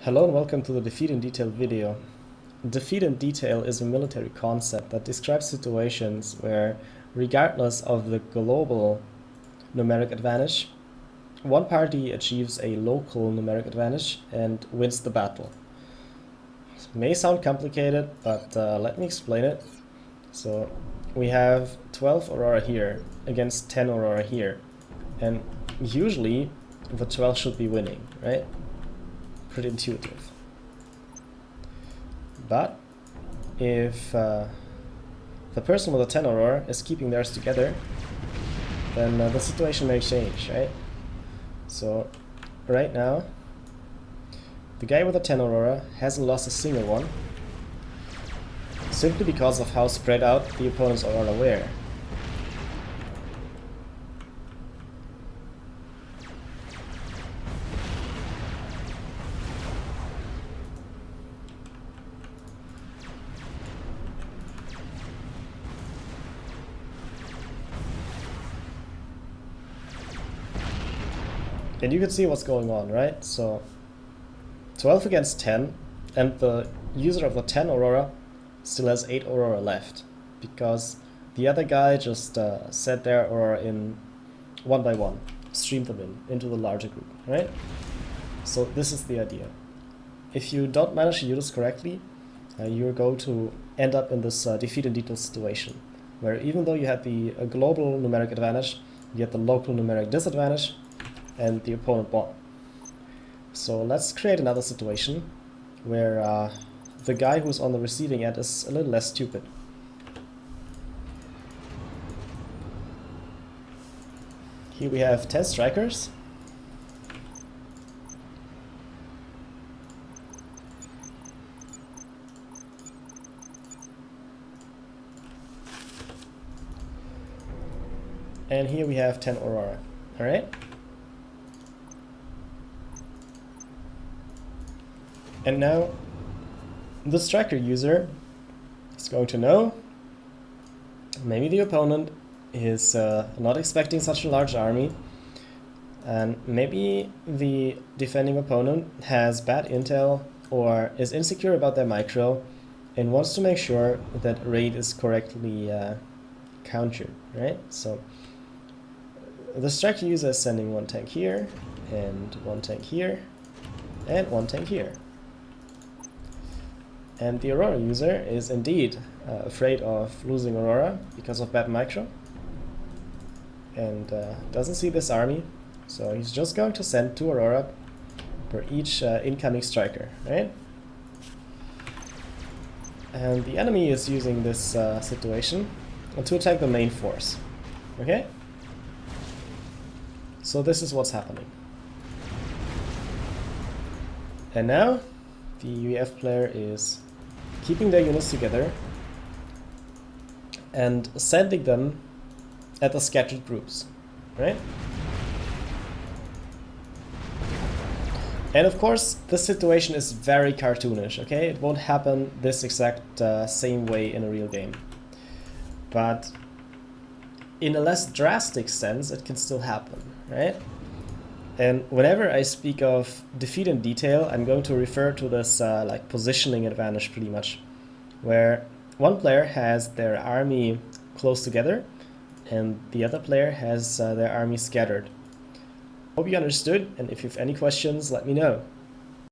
Hello and welcome to the Defeat in Detail video. Defeat in detail is a military concept that describes situations where, regardless of the global numeric advantage, one party achieves a local numeric advantage and wins the battle. It may sound complicated, but let me explain it. So we have 12 Aurora here against 10 Aurora here, and usually the 12 should be winning, right? Pretty intuitive. But if the person with a 10 Aurora is keeping theirs together, then the situation may change, right? So right now, the guy with a 10 Aurora hasn't lost a single one, simply because of how spread out the opponent's Aurora were. And you can see what's going on, right? So 12 against 10, and the user of the 10 Aurora still has 8 Aurora left, because the other guy just set their Aurora in one by one, streamed them into the larger group, right? So this is the idea. If you don't manage to use this correctly, you're going to end up in this defeat in detail situation, where even though you had the global numeric advantage, you get the local numeric disadvantage, and the opponent won. So let's create another situation where the guy who's on the receiving end is a little less stupid. Here we have 10 strikers. And here we have 10 Aurora, all right? And now the striker user is going to know maybe the opponent is not expecting such a large army, and maybe the defending opponent has bad intel or is insecure about their micro and wants to make sure that raid is correctly countered, right? So the striker user is sending one tank here and one tank here and one tank here. And the Aurora user is indeed afraid of losing Aurora because of bad micro, and doesn't see this army, so he's just going to send 2 Aurora per each incoming striker, right? And the enemy is using this situation to attack the main force, okay? So this is what's happening. And now the UEF player is keeping their units together and sending them at the scheduled groups, right? And of course, this situation is very cartoonish, okay? It won't happen this exact same way in a real game. But in a less drastic sense, it can still happen, right? And whenever I speak of defeat in detail, I'm going to refer to this like positioning advantage pretty much, where one player has their army close together and the other player has their army scattered. Hope you understood, and if you have any questions, let me know.